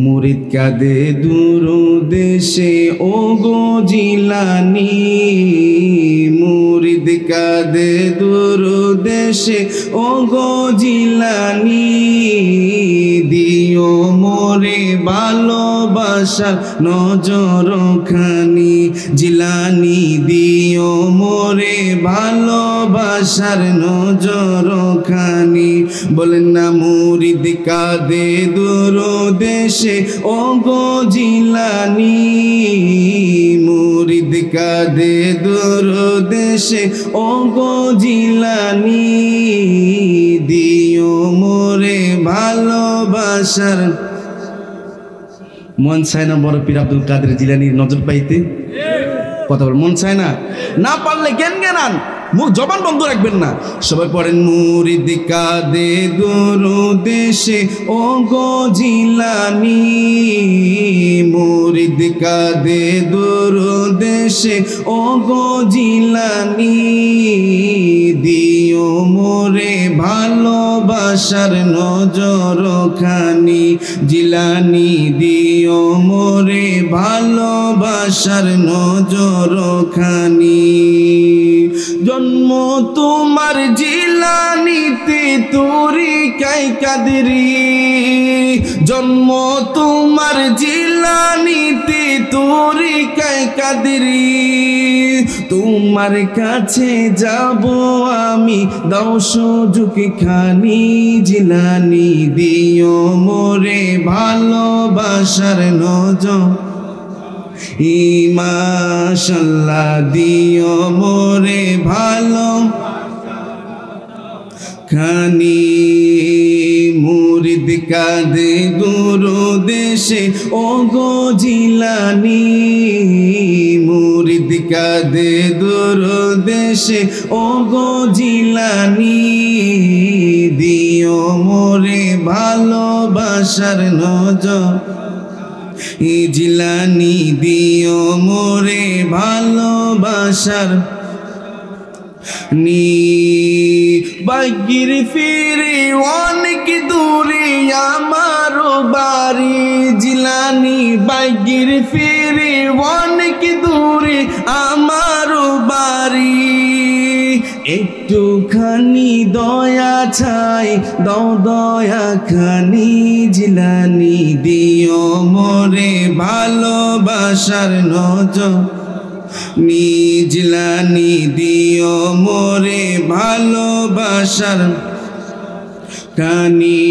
মুরিদ কাঁদে দূর দেশে ও গো জিলানি, মুরিদ কাঁদে দূর দেশে ও গো জিলানি, দিও মোরে ভালোবাসার নজর খানি, জিলানি দিও মোরে ভালোবাসার নজর খানি। বলেন না মুরিদ কাঁদে দূর দেশে ও গো জিলানি, মুরিদ কাঁদে দূর দেশে ও গো জিলানি, দিও মোরে ভালোবাসার। মন চায় না বড় পীর আব্দুল কাদের জিলানির নজর পাইতে? কথা বল, মন চায় না? না পারলে জ্ঞান জ্ঞান মুখ জবান বন্ধ রাখবেন না। সবাই পড়েন মুরিদ কাঁদে দূর দেশে ও গো জিলানি, মুরিদ কাঁদে দূর দেশে ও গো জিলানি, দিও মোরে ভালোবাসার নজর খানি, জিলানি দিও মোরে ভালোবাসার নজর খানি। জন্ম তোমার জিলানিতে তরিকায় কাদেরি, জন্ম তোমার জিলানিতে তরিকায় কাদেরি, তোমার কাছে যাব আমি দাও সুযোগ খানি, জিলানি দিও মোরে ভালোবাসার নজর, মাশাআল্লাহ দিও মোরে ভালো খানি। মুরিদ কাঁদে দূর দেশে ও গো জিলানি, মুরিদ কাঁদে দূর দেশে ও গো জিলানি, দিও মোরে ভালোবাসার নজর, জিলানি দিও মোরে ভালোবাসার নি। বাগির ফিরে অনেক দূরে আমার বাড়ি, জিলানি বাগির ফিরে অনেক দূরে আমার বাড়ি, একটুখানি দয়া চাই দাও দয়া খানি, জিলানি দিও মোরে ভালোবাসার নজর, জিলানি দিও মোরে ভালোবাসার কানি।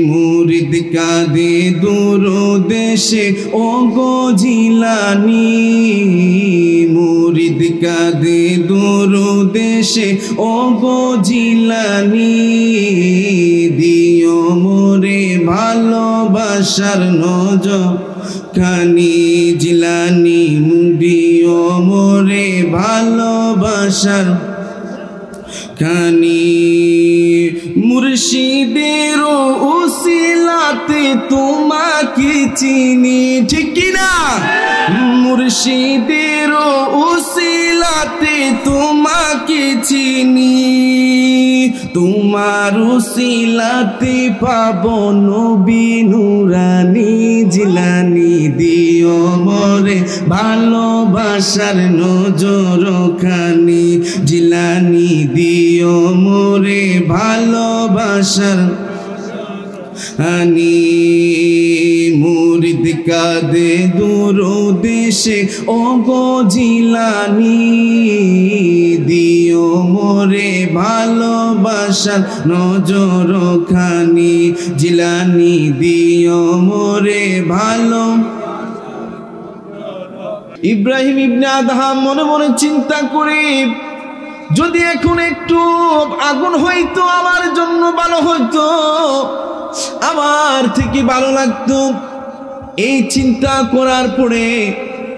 মুরিদ কাঁদে দূর দেশে ও গো জিলানি, মুরিদ কাঁদে দূর দেশে ও গো জিলানি, দিও মোরে ভালোবাসার নজর খানি, জিলানি দিও মোরে ভালোবাসার খানি। মুর্শিদের উসিলাতে তোমাকে চিনি, ঠিক কিনা? মুর্শিদের উসিলাতে তোমাকে চিনি, তোমার উসিলাতে পাবো নবী নুরানি, জিলানি দিও মোরে ভালোবাসার নজর খানি, জিলানি দিও মোরে ভালোবাসার আনি। মুরিদ কাঁদে দূর দেশে ও গো জিলানি, দিও মোরে ভালোবাসার নজর খানি, জিলানি দিও মোরে ভালো। ইব্রাহিম ইবনে আদহাম মনে মনে চিন্তা করে, যদি এখন একটু আগুন হইতো আমার জন্য ভালো হইতো, আমার থেকে ভালো লাগতো। এই চিন্তা করার পরে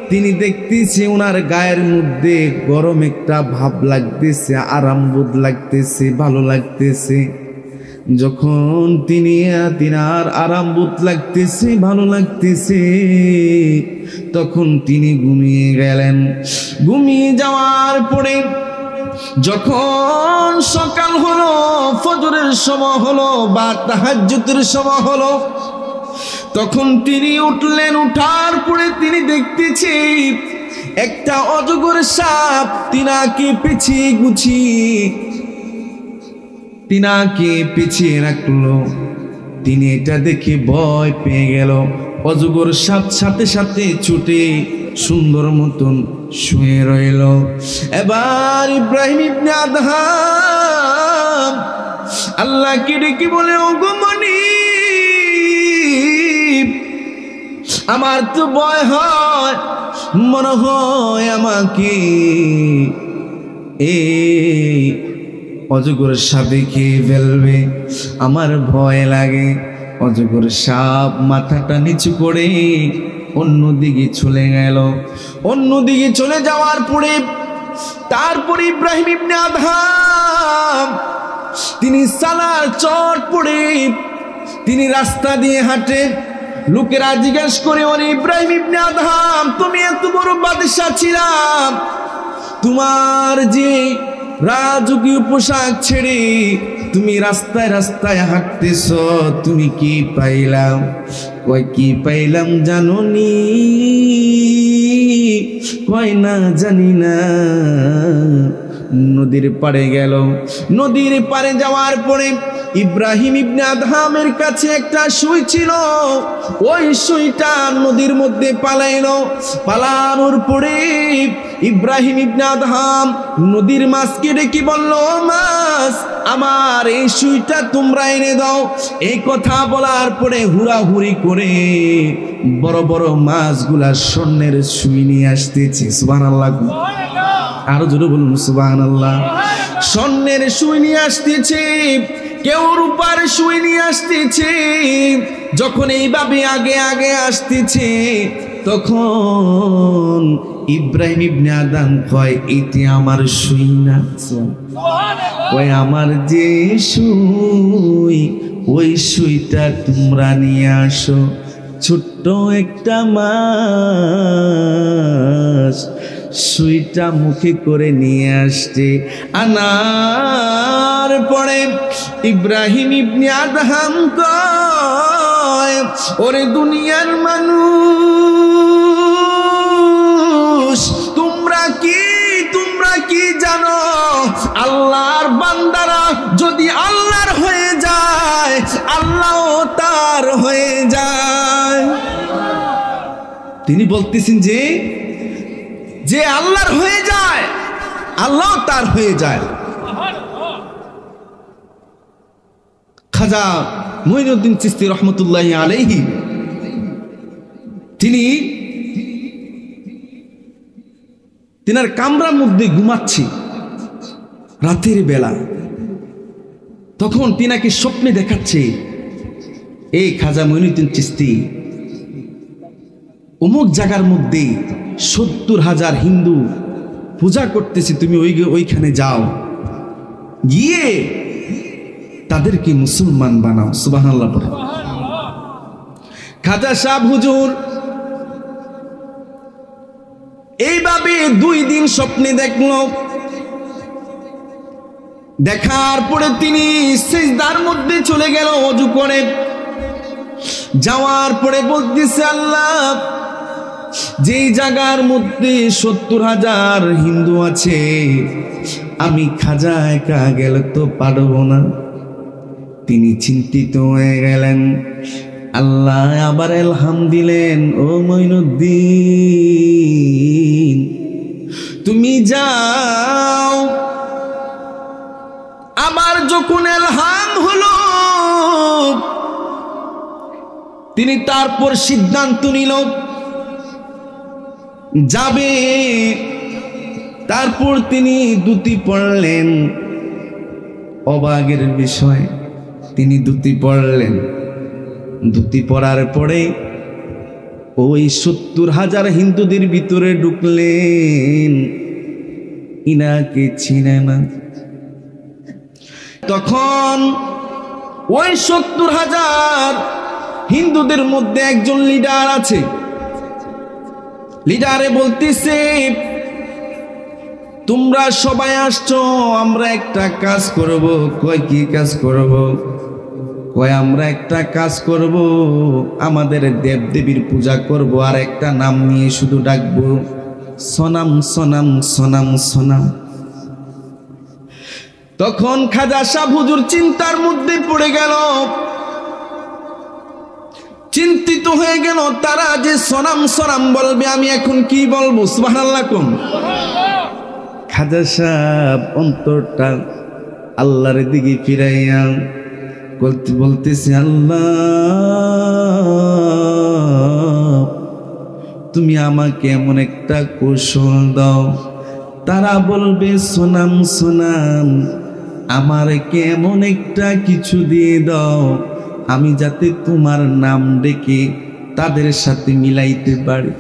তিনি দেখতেছে ওনার গায়ের মধ্যে গরম একটা ভাব লাগতেছে, আরাম বোধ লাগতেছে, ভালো লাগতেছে। যখন তিনার আরাম বোধ লাগতেছে, ভালো লাগতেছে, তখন তিনি ঘুমিয়ে গেলেন। ঘুমিয়ে যাওয়ার পরে যখন সকাল হলো, ফজরের সময় হলো বা তাহাজ্জুদের সময় হলো, তখন তিনি উঠলেন, উঠার পরে তিনি দেখতেছি একটা অজগর সাপ তিনাকে পিছিয়ে রাখলো। তিনি এটা দেখে ভয় পেয়ে গেল। অজগর সাপ সাথে সাথে ছুটে সুন্দর মতন শুয়ে রইল। এবার ইব্রাহিম ইবনে আদহাম আল্লাহকে ডেকে বলে, ওগো মনিব, আমার তো ভয় হয়, মনে হয় আমাকে এই অজগর সাপে খেয়ে ফেলবে, আমার ভয় লাগে। অজগর সাপ মাথাটা নিচু করে অন্যদিকে চলে গেল। অন্যদিকে চলে যাওয়ার পরে তারপরে ইব্রাহিম ইবনে আদহাম তিনি সালার চট পড়ে তিনি রাস্তা দিয়ে হাঁটে। লোকেরা জিজ্ঞেস করে, ওরে ইব্রাহিম ইবনে আদহাম, তুমি এত বড় বাদশা ছিলাম, তোমার যে রাজকীয় পোশাক ছেড়ে তুমি রাস্তায় রাস্তায় হাঁটতেছ, তুমি কি পাইলাম? কয় কি পাইলাম জানোনি? কয় না, জানি না। নদীর পাড়ে গেল। নদীর পাড়ে যাওয়ার পরে ইব্রাহিম ইবনে আদহামের কাছে একটা সুই ছিল। ওই সুইটা নদীর মধ্যে পালাইলো। পালানোর পরে ইব্রাহিম ইবনে আদহাম নদীর মাছকে ডেকে বলল, মাছ, আমার এই সুইটা তোমরা এনে দাও। এই কথা বলার পরে হুড়াহুড়ি করে বড় বড় মাছগুলা স্বর্ণের সুই নিয়ে আসতেছে। সুবহানাল্লাহ, আরো জোরে বলুন সুবহানাল্লাহ। স্বর্ণের সুই নিয়ে আসতেছে, কেউ রূপার সুই নিয়ে আসতেছে। যখন এইভাবে আগে আগে আসতেছে, তখন ইব্রাহিম ইবনে আদম কয়, এটি আমার সুই না, কয় আমার যে সুই, ওই সুইটা তোমরা নিয়ে আসো। ছোট্ট একটা মাছ সুইটা মুখে করে নিয়ে আসছে। আনার পরে ইব্রাহিম ইবনে আদহাম কয়, ওরে দুনিয়ার মানুষ, তোমরা কি জানো? আল্লাহর বান্দারা যদি আল্লাহর হয়ে যায়, আল্লাহও তার হয়ে যায়। তিনি বলতেছেন যে আল্লাহর হয়ে যায়, আল্লাহ তার হয়ে যায়। খাজা মুঈনুদ্দিন চিশতি রহমতুল্লাহি আলাইহি তিনার কামরার মধ্যে ঘুমাচ্ছে রাতের বেলা। তখন তিনাকে স্বপ্নে দেখাচ্ছে, এই খাজা মুঈনুদ্দিন চিশতি, অমুক জায়গার মধ্যে ৭০,০০০ হিন্দু পূজা করতেছে, তুমি ওইখানে যাও, গিয়ে তাদেরকে মুসলমান বানাও। সুবহানাল্লাহ। খাজা সাহেব হুজুর এইভাবে ২ দিন স্বপ্নে দেখল। দেখার পরে তিনি সিজদার মধ্যে চলে গেল ওযু করে। যাওয়ার পরে বলতেছে, আল্লাহ, যেই জায়গার মধ্যে ৭০,০০০ হিন্দু আছে, আমি খাজা একা গেলে তো পারবো না। তিনি চিন্তিত হয়ে গেলেন। আল্লাহ আবার এলহাম দিলেন, ও মুঈনুদ্দিন, তুমি যাও। আবার যখন এলহাম হলো, তিনি তারপর সিদ্ধান্ত নিল যাবে। তারপর তিনি দুটি পড়লেন। অবাগের বিষয়, তিনি দুটি পড়লেন। দুটি পড়ার পরে ওই ৭০,০০০ হিন্দুদের ভিতরে ঢুকলেন। ইনাকে চিনে না। তখন ওই ৭০,০০০ হিন্দুদের মধ্যে একজন লিডার আছে। লিডারে বলতেছে, তোমরা সবাই আসছো, আমরা একটা কাজ করব। কয় কি কাজ করব? কয় আমরা একটা কাজ করব, আমাদের দেবদেবীর পূজা করব আর একটা নাম নিয়ে শুধু ডাকবো, সনাম সনাম সনাম সনাম। তখন খাজা সাহ হুজুর চিন্তার মধ্যে পড়ে গেল, চিন্তিত হয়ে গেল। তারা যে সনাম সনাম বলবে, আমি এখন কি বলবো? সুবহানাল্লাহ কোন। খাজা সাহেব অন্তরটা আল্লাহর দিকে ফিরাইয়া বলতেছে, আল্লাহ তুমি আমাকে এমন একটা কৌশল দাও, তারা বলবে সোনাম সোনাম, আমারকে এমন একটা কিছু দিয়ে দাও আমি যাতে তোমার নাম ডেকে তাদের সাথে মিলাইতে পারি।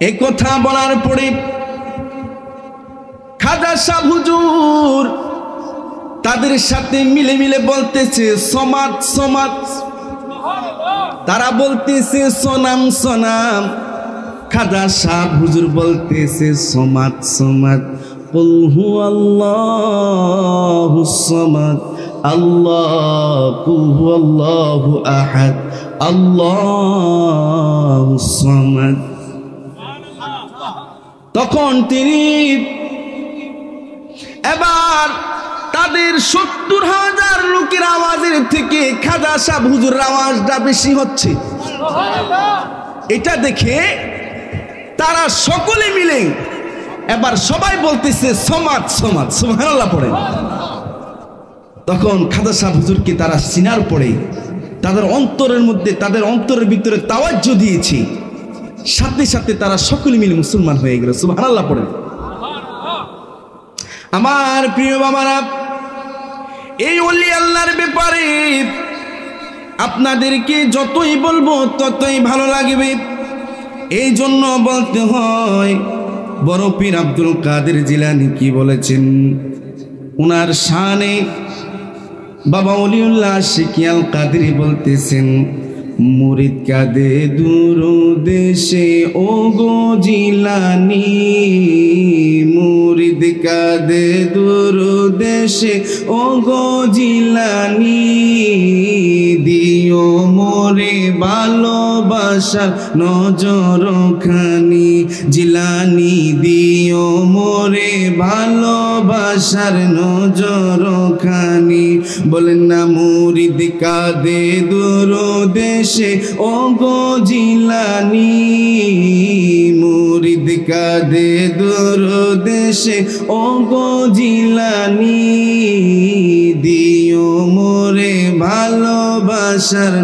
এই কথা বলার পরে খাজা সাহ হুজুর তাদের সাথে মিলে মিলে বলতেছে সমাদ সমাদ, তারা বলতেছে সোনাম সোনাম, খাজা সাহ হুজুর বলতেছে সমাদ সমাদ। কুল হুয়াল্লাহুস সামাদ, আল্লাহ কুল হুয়াল্লাহু আহাদ, আল্লাহুস সামাদ। তখন তিনি এবার তাদের ৭০,০০০ লোকের আওয়াজের থেকে খাজা সাহ হুজুরের আওয়াজটা বেশি হচ্ছে। এটা দেখে তারা সকলে মিলে এবার সবাই বলতেছে সমাদ সমাদ, সুবহানাল্লাহ পড়ে। তখন খাজা সাহ হুজুরকে তারা সিনার পড়ে তাদের অন্তরের মধ্যে, তাদের অন্তরের ভিতরে তাওয়াজ্জু দিয়েছে, সাথে সাথে তারা সকলে মিলে মুসলমান হয়ে গেল। সুবহানাল্লাহ পড়ে। আমার প্রিয় বাবারা, এই ওলি আল্লাহর ব্যাপারে আপনাদেরকে যতই বলবো ততই ভালো লাগবে। এই জন্য বলতে হয়, বড় পীর আব্দুল কাদের জিলানী কি বলেছেন উনার শানে? বাবা ওলিউল্লাহ শিকিয়াল কাদরি বলতেছেন, মুরিদ কাদে দূর দেশে ও গো জিলানী, মুরিদ কাদে দূর দেশে ও গো জিলানী, দিও মোরে ভালোবাসার নজর খানি, জিলানী দিও মোরে ভালোবাসার নজর খানি। বলেন না মুরিদ কাদে দূর দেশে ও গো জিলানী, মুরিদ কাদে দূর দেশে ও গো জিলানী, দিও মোরে ভালোবাসার।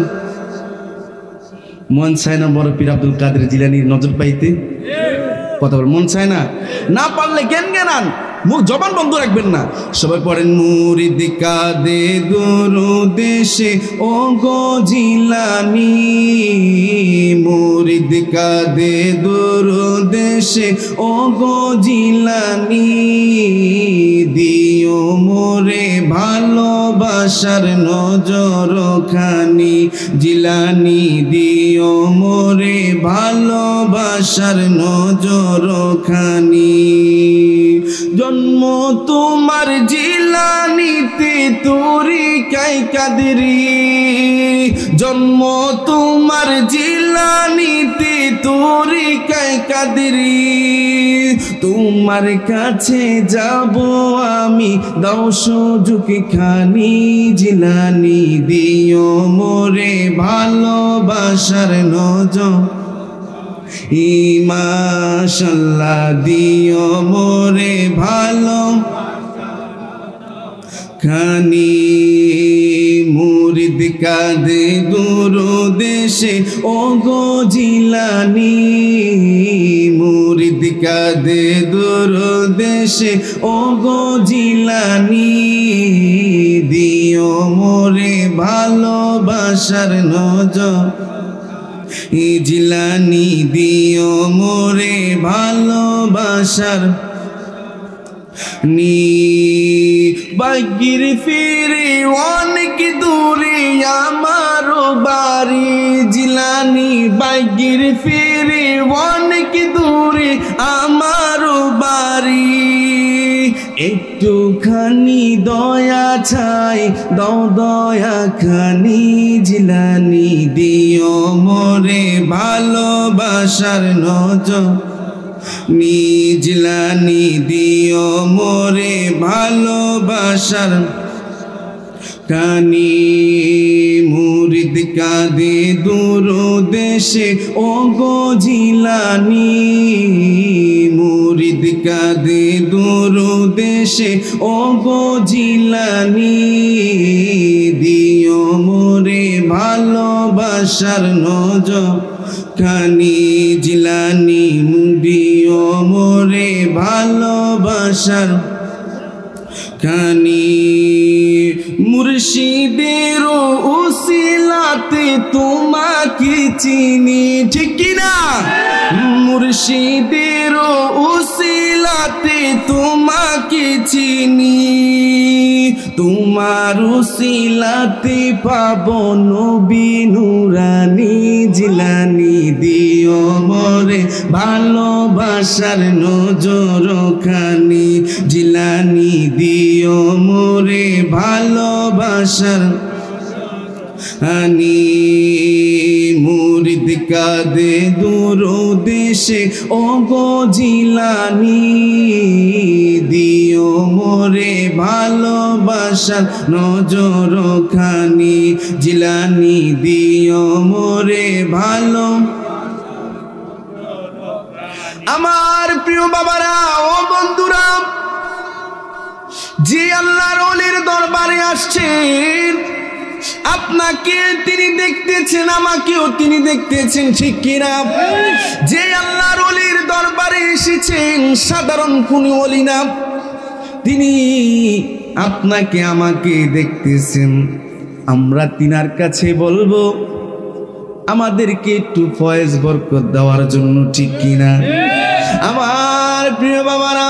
মন চায় না বড় পীর আব্দুল কাদের জিলানীর নজর পাইতে? কথা বল, মন চায় না? না পারলে জ্ঞান জ্ঞান মুখ জবান বন্ধ রাখবেন না। সবাই পড়েন, মুরিদ কাদে দূর দেশে ও গো জিলানী, মুরিদ কাদে দূর দেশে ও গো জিলানী, দিও মোরে ভালোবাসার নজর খানি, জিলানী দিও মোরে ভালোবাসার নজর খানি। জন্ম তোমার জিলানীতে তরিকায় কাদরি, জন্ম তোমার জিলানীতে তরিকায় কাদরি, তোমার কাছে যাব আমি দাও সুযোগ খানি, জিলানী দিও মোরে ভালোবাসার নজর, মাশাআল্লাহ দিও মোরে ভালো খানি। মুরিদ কাদে দূর দেশে ও গো জিলানী, মুরিদ কাদে দূর দেশে ও গো জিলানী, দিও মোরে ভালোবাসার নজর, জিলানী দিও মোরে ভালোবাসার নি। বাগির ফিরে অনেক দূরে আমার বাড়ি, জিলানী বাগির ফিরে অনেক দূরে আমার বাড়ি, একটু একটুখানি দয়া চাই, দাও দয়া খানি জিলানি দিও মোরে ভালোবাসার নজর, জিলানি দিও মোরে ভালোবাসার কানি। মুরিদ কাঁদে দূর দেশে ও গো জিলানি, মুরিদ কাঁদে দূর দেশে ও গো জিলানি দিও মোরে ভালোবাসার নজর খানি জিলানি দিও মোরে ভালোবাসার খানি। মুর্শিদের উসিলাতে তোমাকে চিনি, ঠিক কিনা? মুর্শিদের উসিলাতে তোমাকে চিনি, তোমার উসিলাতে পাবো নবী নুরানি জিলানি দিও মোরে ভালোবাসার নজর খানি জিলানি দিও মোরে ভালোবাসার আনি। মুরিদ কাঁদে দূর দেশে ও গো জিলানি দিও মোরে ভালোবাসার নজর খানি জিলানি দিও মোরে ভালো। আমার প্রিয় বাবারা ও বন্ধুরা, যে আল্লাহর ওলির দরবারে আসছেন, আপনাকে তিনি দেখতেছেন, আমাকেও তিনি দেখতেছেন, ঠিক কিনা? যে আল্লাহর ওলির দরবারে এসেছেন সাধারণ কোন ওলি না, তিনি আপনাকে আমাকে দেখতেছেন। আমরা তিনার কাছে বলবো আমাদেরকে একটু ফয়েজ বরকত দেওয়ার জন্য, ঠিক কিনা? আমার প্রিয় বাবারা,